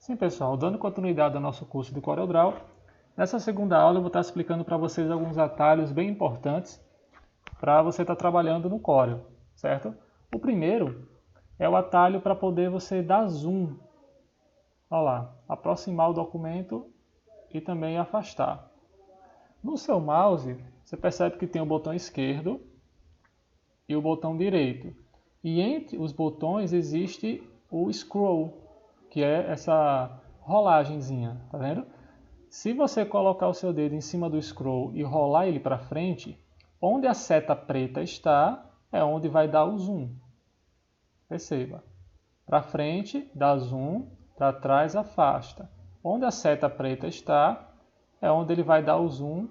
Sim, pessoal, dando continuidade ao nosso curso do CorelDRAW, nessa segunda aula eu vou estar explicando para vocês alguns atalhos bem importantes para você estar trabalhando no Corel, certo? O primeiro é o atalho para poder você dar zoom, olha lá, aproximar o documento e também afastar. No seu mouse, você percebe que tem o botão esquerdo e o botão direito. E entre os botões existe o scroll, que é essa rolagenzinha, tá vendo? Se você colocar o seu dedo em cima do scroll e rolar ele para frente, onde a seta preta está, é onde vai dar o zoom. Perceba. Para frente, dá zoom, para trás, afasta. Onde a seta preta está, é onde ele vai dar o zoom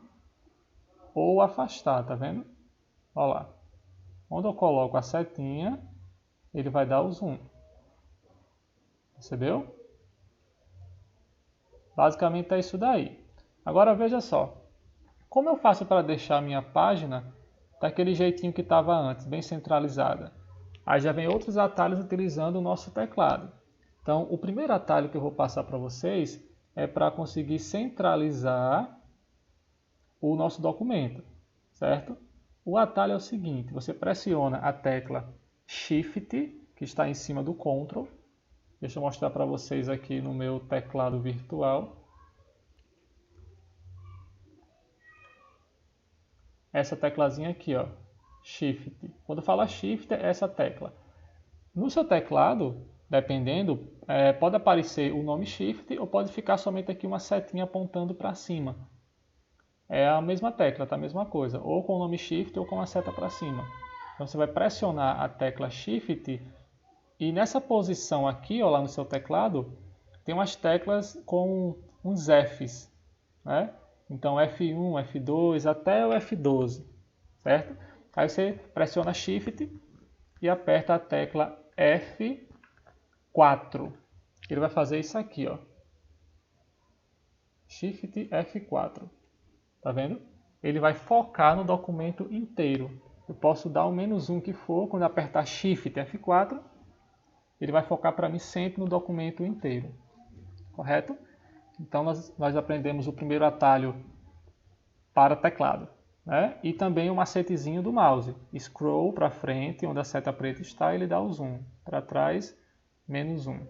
ou afastar, tá vendo? Olha lá. Onde eu coloco a setinha, ele vai dar o zoom. Percebeu? Basicamente é isso daí. Agora veja só. Como eu faço para deixar a minha página daquele jeitinho que estava antes, bem centralizada? Aí já vem outros atalhos utilizando o nosso teclado. Então, o primeiro atalho que eu vou passar para vocês é para conseguir centralizar o nosso documento, certo? O atalho é o seguinte, você pressiona a tecla Shift, que está em cima do Ctrl. Deixa eu mostrar para vocês aqui no meu teclado virtual. Essa teclazinha aqui, ó, Shift. Quando fala Shift, é essa tecla. No seu teclado, dependendo, pode aparecer o nome Shift ou pode ficar somente aqui uma setinha apontando para cima. É a mesma tecla, tá? A mesma coisa. Ou com o nome Shift ou com a seta para cima. Então você vai pressionar a tecla Shift e nessa posição aqui, ó, lá no seu teclado, tem umas teclas com uns Fs, né? Então F1, F2 até o F12, certo? Aí você pressiona Shift e aperta a tecla F4. Ele vai fazer isso aqui, ó. Shift F4. Tá vendo? Ele vai focar no documento inteiro. Eu posso dar o -1 que for, quando apertar Shift F4, ele vai focar para mim sempre no documento inteiro. Correto? Então nós aprendemos o primeiro atalho para teclado, né? E também o macetezinho do mouse. Scroll para frente, onde a seta preta está, ele dá o zoom. Para trás, -1.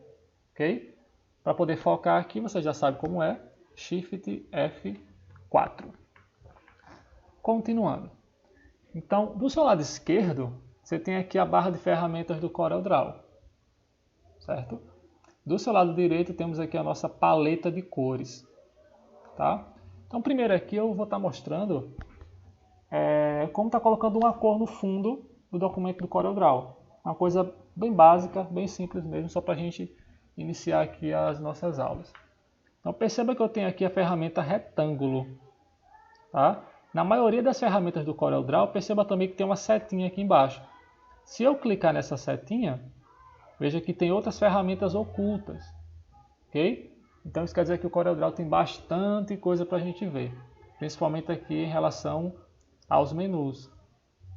Ok? Para poder focar aqui, você já sabe como é. Shift F4. Continuando. Então, do seu lado esquerdo, você tem aqui a barra de ferramentas do CorelDRAW. Certo? Do seu lado direito, temos aqui a nossa paleta de cores. Tá? Então, primeiro aqui eu vou estar mostrando como está colocando uma cor no fundo do documento do CorelDRAW. Uma coisa bem básica, bem simples mesmo, só para a gente iniciar aqui as nossas aulas. Então, perceba que eu tenho aqui a ferramenta retângulo. Tá? Na maioria das ferramentas do CorelDRAW, perceba também que tem uma setinha aqui embaixo. Se eu clicar nessa setinha, veja que tem outras ferramentas ocultas. Ok? Então isso quer dizer que o CorelDRAW tem bastante coisa para a gente ver. Principalmente aqui em relação aos menus.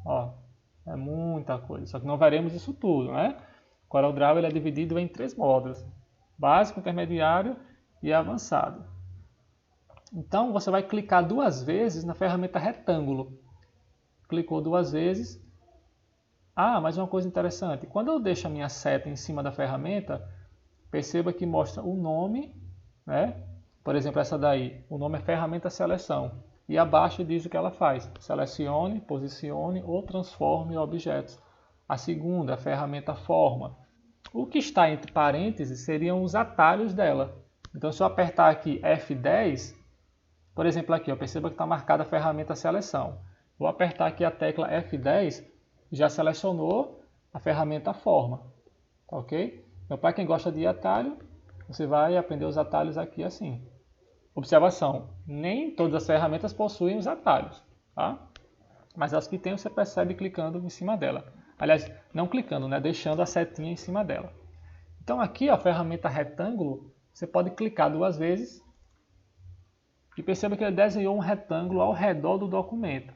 Ó, é muita coisa. Só que não veremos isso tudo, né? O CorelDRAW ele é dividido em 3 módulos. Básico, intermediário e avançado. Então, você vai clicar 2 vezes na ferramenta retângulo. Clicou 2 vezes. Ah, mas uma coisa interessante. Quando eu deixo a minha seta em cima da ferramenta, perceba que mostra o nome, né? Por exemplo, essa daí. O nome é ferramenta seleção. E abaixo diz o que ela faz. Selecione, posicione ou transforme objetos. A segunda, a ferramenta forma. O que está entre parênteses seriam os atalhos dela. Então, se eu apertar aqui F10... Por exemplo, aqui, ó, perceba que está marcada a ferramenta seleção. Vou apertar aqui a tecla F10, já selecionou a ferramenta forma. Tá ok? Então, para quem gosta de atalho, você vai aprender os atalhos aqui assim. Observação, nem todas as ferramentas possuem os atalhos. Tá? Mas as que tem, você percebe clicando em cima dela. Aliás, não clicando, né? Deixando a setinha em cima dela. Então aqui, ó, a ferramenta retângulo, você pode clicar 2 vezes. E perceba que ele desenhou um retângulo ao redor do documento.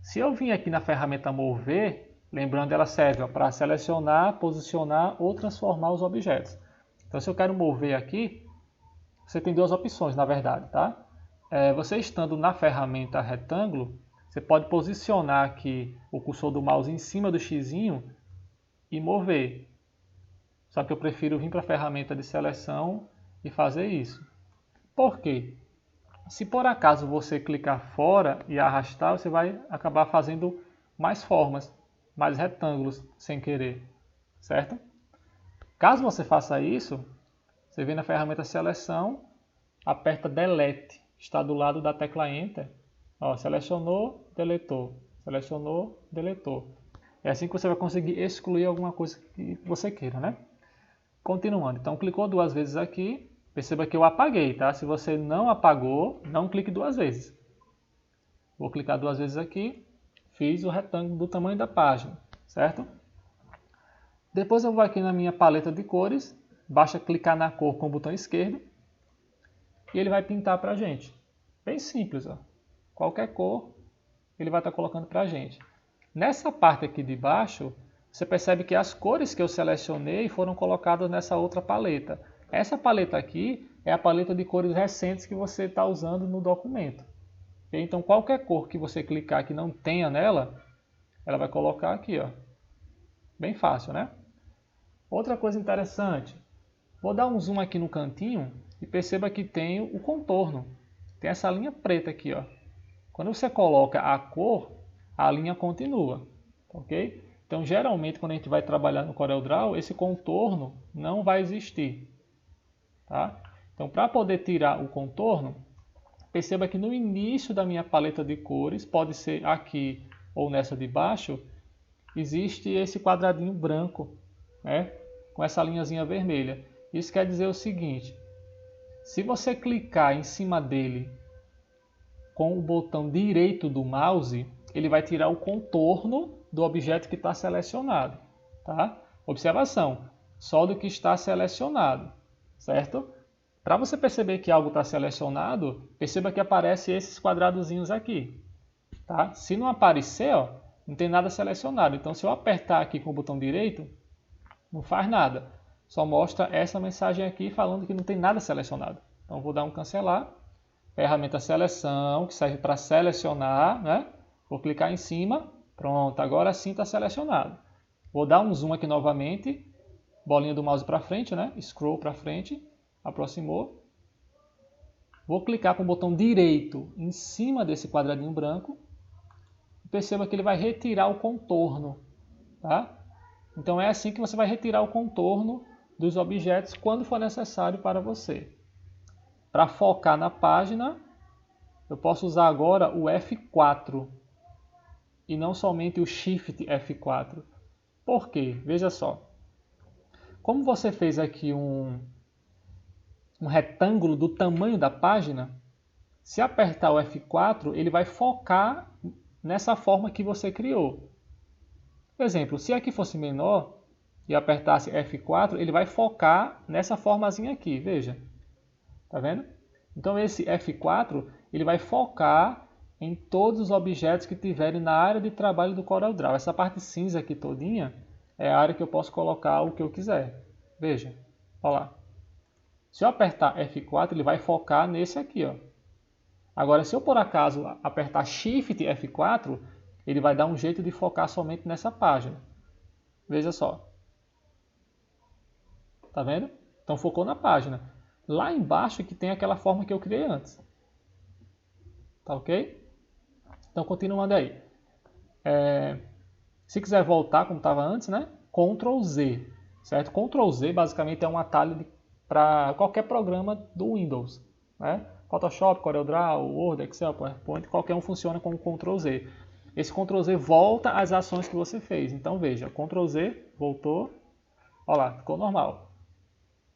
Se eu vim aqui na ferramenta mover, lembrando ela serve para selecionar, posicionar ou transformar os objetos. Então se eu quero mover aqui, você tem duas opções, na verdade, tá? Você estando na ferramenta retângulo, você pode posicionar aqui o cursor do mouse em cima do xizinho e mover. Só que eu prefiro vir para a ferramenta de seleção e fazer isso. Por quê? Se por acaso você clicar fora e arrastar, você vai acabar fazendo mais formas, mais retângulos sem querer, certo? Caso você faça isso, você vem na ferramenta seleção, aperta Delete, está do lado da tecla Enter. Ó, selecionou, deletou, selecionou, deletou. É assim que você vai conseguir excluir alguma coisa que você queira, né? Continuando, então clicou duas vezes aqui, perceba que eu apaguei, tá? Se você não apagou, não clique duas vezes. Vou clicar duas vezes aqui, fiz o retângulo do tamanho da página, certo? Depois eu vou aqui na minha paleta de cores, basta clicar na cor com o botão esquerdo e ele vai pintar para a gente. Bem simples, ó. Qualquer cor ele vai estar colocando para a gente. Nessa parte aqui de baixo, você percebe que as cores que eu selecionei foram colocadas nessa outra paleta. Essa paleta aqui é a paleta de cores recentes que você está usando no documento. Então qualquer cor que você clicar que não tenha nela, ela vai colocar aqui, ó. Bem fácil, né? Outra coisa interessante, vou dar um zoom aqui no cantinho e perceba que tem o contorno. Tem essa linha preta aqui, ó. Quando você coloca a cor, a linha continua, ok? Então, geralmente, quando a gente vai trabalhar no CorelDRAW, esse contorno não vai existir, tá? Então, para poder tirar o contorno, perceba que no início da minha paleta de cores, pode ser aqui ou nessa de baixo, existe esse quadradinho branco, né? Com essa linhazinha vermelha. Isso quer dizer o seguinte, se você clicar em cima dele com o botão direito do mouse, ele vai tirar o contorno do objeto que está selecionado, tá? Observação, só do que está selecionado, certo? Para você perceber que algo está selecionado, perceba que aparece esses quadradozinhos aqui, tá? Se não aparecer, ó, não tem nada selecionado. Então, se eu apertar aqui com o botão direito, não faz nada. Só mostra essa mensagem aqui falando que não tem nada selecionado. Então, vou dar um cancelar. Ferramenta seleção, que serve para selecionar, né? Vou clicar em cima. Pronto, agora sim está selecionado. Vou dar um zoom aqui novamente. Bolinha do mouse para frente, né? Scroll para frente. Aproximou. Vou clicar com o botão direito em cima desse quadradinho branco. Perceba que ele vai retirar o contorno, tá? Então é assim que você vai retirar o contorno dos objetos quando for necessário para você. Para focar na página, eu posso usar agora o F4 e não somente o Shift F4. Por quê? Veja só. Como você fez aqui um retângulo do tamanho da página, se apertar o F4, ele vai focar nessa forma que você criou. Por exemplo, se aqui fosse menor e apertasse F4, ele vai focar nessa formazinha aqui, veja. Tá vendo? Então esse F4, ele vai focar em todos os objetos que tiverem na área de trabalho do CorelDRAW. Essa parte cinza aqui todinha é a área que eu posso colocar o que eu quiser. Veja, olha lá. Se eu apertar F4, ele vai focar nesse aqui, ó. Agora, se eu por acaso apertar Shift F4, ele vai dar um jeito de focar somente nessa página. Veja só. Tá vendo? Então focou na página. Lá embaixo que tem aquela forma que eu criei antes. Tá ok? Então continuando aí. Se quiser voltar como estava antes, né? Ctrl Z. Certo? Ctrl Z basicamente é um atalho para qualquer programa do Windows, né? Photoshop, CorelDRAW, Word, Excel, PowerPoint, qualquer um funciona com o Ctrl Z. Esse Ctrl Z volta às ações que você fez. Então veja, Ctrl Z, voltou, olha lá, ficou normal.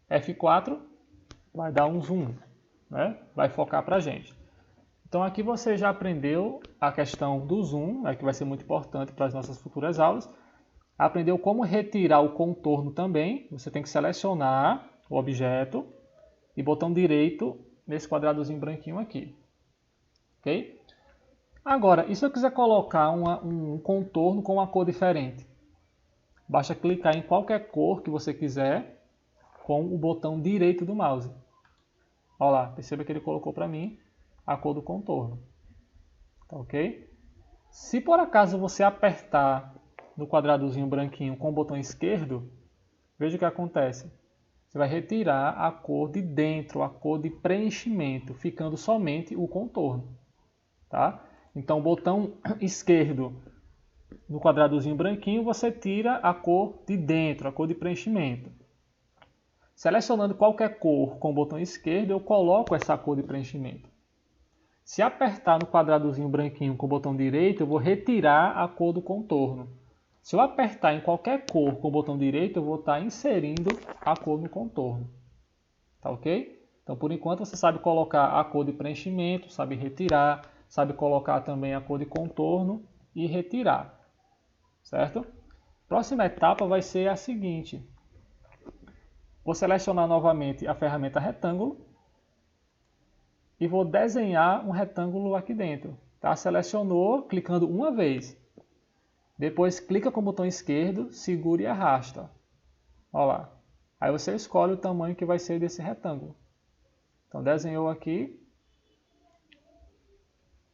F4 vai dar um zoom, né? Vai focar para a gente. Então aqui você já aprendeu a questão do zoom, né, que vai ser muito importante para as nossas futuras aulas. Aprendeu como retirar o contorno também. Você tem que selecionar o objeto e botão direito nesse quadradozinho branquinho aqui. Ok? Agora, e se eu quiser colocar um contorno com uma cor diferente? Basta clicar em qualquer cor que você quiser com o botão direito do mouse. Olha lá, perceba que ele colocou para mim a cor do contorno. Tá ok? Se por acaso você apertar no quadradozinho branquinho com o botão esquerdo, veja o que acontece. Você vai retirar a cor de dentro, a cor de preenchimento, ficando somente o contorno. Tá? Então, o botão esquerdo no quadradozinho branquinho, você tira a cor de dentro, a cor de preenchimento. Selecionando qualquer cor com o botão esquerdo, eu coloco essa cor de preenchimento. Se apertar no quadradozinho branquinho com o botão direito, eu vou retirar a cor do contorno. Se eu apertar em qualquer cor com o botão direito, eu vou estar inserindo a cor no contorno. Tá ok? Então, por enquanto, você sabe colocar a cor de preenchimento, sabe retirar, sabe colocar também a cor de contorno e retirar. Certo? Próxima etapa vai ser a seguinte. Vou selecionar novamente a ferramenta retângulo e vou desenhar um retângulo aqui dentro. Tá? Selecionou, clicando uma vez. Depois clica com o botão esquerdo, segura e arrasta. Olha lá. Aí você escolhe o tamanho que vai ser desse retângulo. Então desenhou aqui.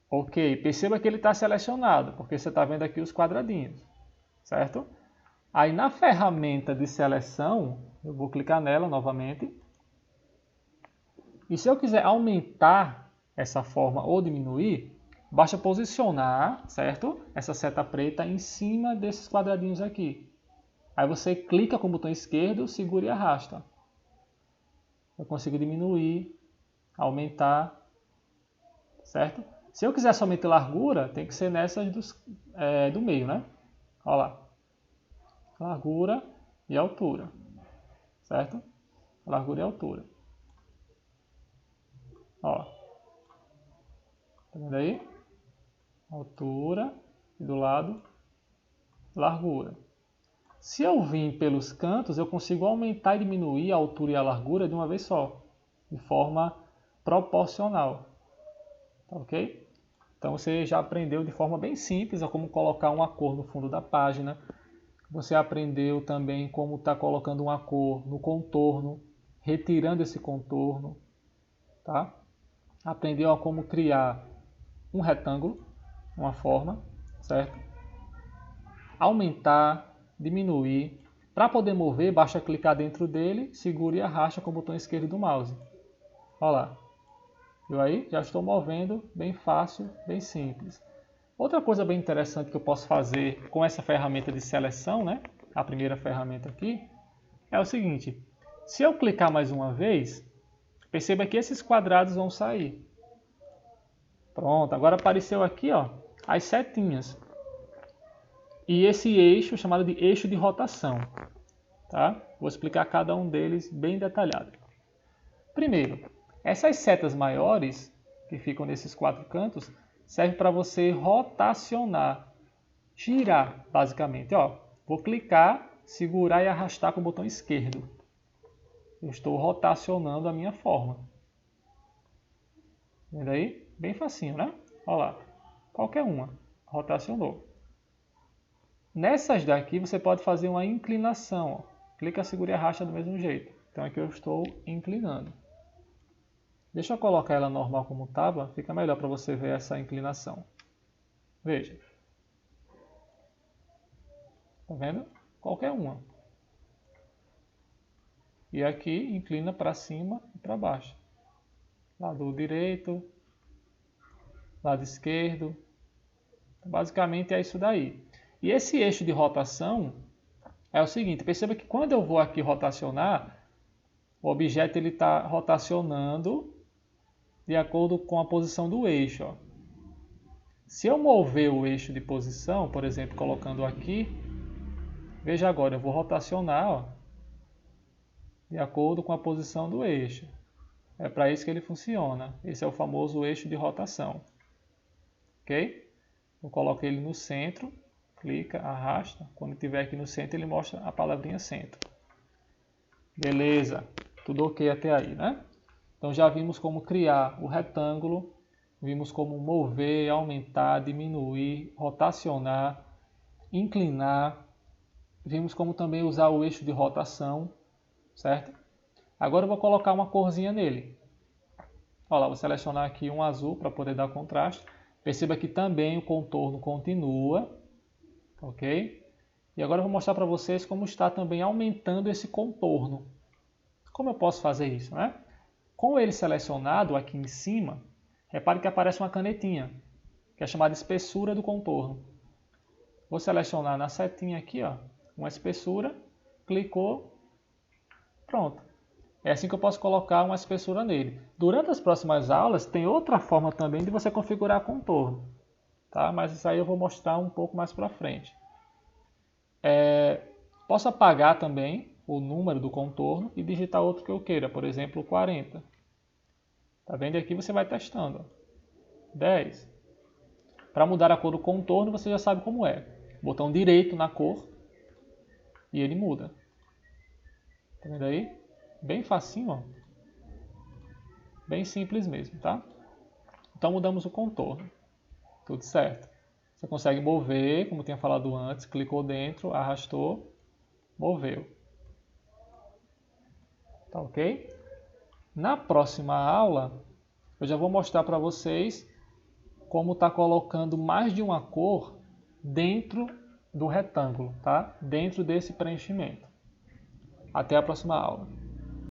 Ok, perceba que ele está selecionado, porque você está vendo aqui os quadradinhos. Certo? Aí na ferramenta de seleção, eu vou clicar nela novamente. E se eu quiser aumentar essa forma ou diminuir, basta posicionar, certo? Essa seta preta em cima desses quadradinhos aqui. Aí você clica com o botão esquerdo, segura e arrasta. Eu consigo diminuir, aumentar, certo? Se eu quiser somente largura, tem que ser nessas do meio, né? Olha lá. Largura e altura, certo? Largura e altura. Ó. Tá vendo aí? Altura e do lado, largura. Se eu vir pelos cantos, eu consigo aumentar e diminuir a altura e a largura de uma vez só, de forma proporcional. Tá ok? Então você já aprendeu de forma bem simples a como colocar uma cor no fundo da página. Você aprendeu também como está colocando uma cor no contorno, retirando esse contorno. Tá? Aprendeu a como criar um retângulo, uma forma, certo? Aumentar, diminuir. Para poder mover, basta clicar dentro dele, segura e arrasta com o botão esquerdo do mouse. Olha lá. Viu aí? Já estou movendo, bem fácil, bem simples. Outra coisa bem interessante que eu posso fazer com essa ferramenta de seleção, né? A primeira ferramenta aqui, é o seguinte. Se eu clicar mais uma vez, perceba que esses quadrados vão sair. Pronto, agora apareceu aqui, ó, as setinhas. E esse eixo chamado de eixo de rotação. Tá? Vou explicar cada um deles bem detalhado. Primeiro, essas setas maiores, que ficam nesses quatro cantos, servem para você rotacionar, girar, basicamente. Ó, vou clicar, segurar e arrastar com o botão esquerdo. Eu estou rotacionando a minha forma. Vendo aí? Bem facinho, né? Olha lá. Qualquer uma. Rotacionou. Nessas daqui você pode fazer uma inclinação. Ó. Clica, segura e arrasta do mesmo jeito. Então aqui eu estou inclinando. Deixa eu colocar ela normal como estava, fica melhor para você ver essa inclinação. Veja. Tá vendo? Qualquer uma. E aqui inclina para cima e para baixo. Lado direito, lado esquerdo. Basicamente é isso daí. E esse eixo de rotação é o seguinte, perceba que quando eu vou aqui rotacionar, o objeto está rotacionando de acordo com a posição do eixo. Ó. Se eu mover o eixo de posição, por exemplo, colocando aqui, veja agora, eu vou rotacionar ó, de acordo com a posição do eixo. É para isso que ele funciona. Esse é o famoso eixo de rotação. Ok? Eu coloco ele no centro, clica, arrasta. Quando estiver aqui no centro, ele mostra a palavrinha centro. Beleza, tudo ok até aí, né? Então já vimos como criar o retângulo, vimos como mover, aumentar, diminuir, rotacionar, inclinar. Vimos como também usar o eixo de rotação, certo? Agora eu vou colocar uma corzinha nele. Olha lá, vou selecionar aqui um azul para poder dar contraste. Perceba que também o contorno continua, ok? E agora eu vou mostrar para vocês como está também aumentando esse contorno. Como eu posso fazer isso, né? Com ele selecionado aqui em cima, repare que aparece uma canetinha, que é chamada espessura do contorno. Vou selecionar na setinha aqui, ó, uma espessura, clicou, pronto. É assim que eu posso colocar uma espessura nele. Durante as próximas aulas, tem outra forma também de você configurar contorno, tá? Mas isso aí eu vou mostrar um pouco mais para frente. Posso apagar também o número do contorno e digitar outro que eu queira, por exemplo, 40. Tá vendo? E aqui você vai testando. 10. Para mudar a cor do contorno, você já sabe como é. Botão direito na cor e ele muda. Tá vendo aí? Bem facinho, ó. Bem simples mesmo, tá? Então mudamos o contorno. Tudo certo. Você consegue mover, como eu tinha falado antes, clicou dentro, arrastou, moveu. Tá ok? Na próxima aula, eu já vou mostrar para vocês como está colocando mais de uma cor dentro do retângulo, tá? Dentro desse preenchimento. Até a próxima aula.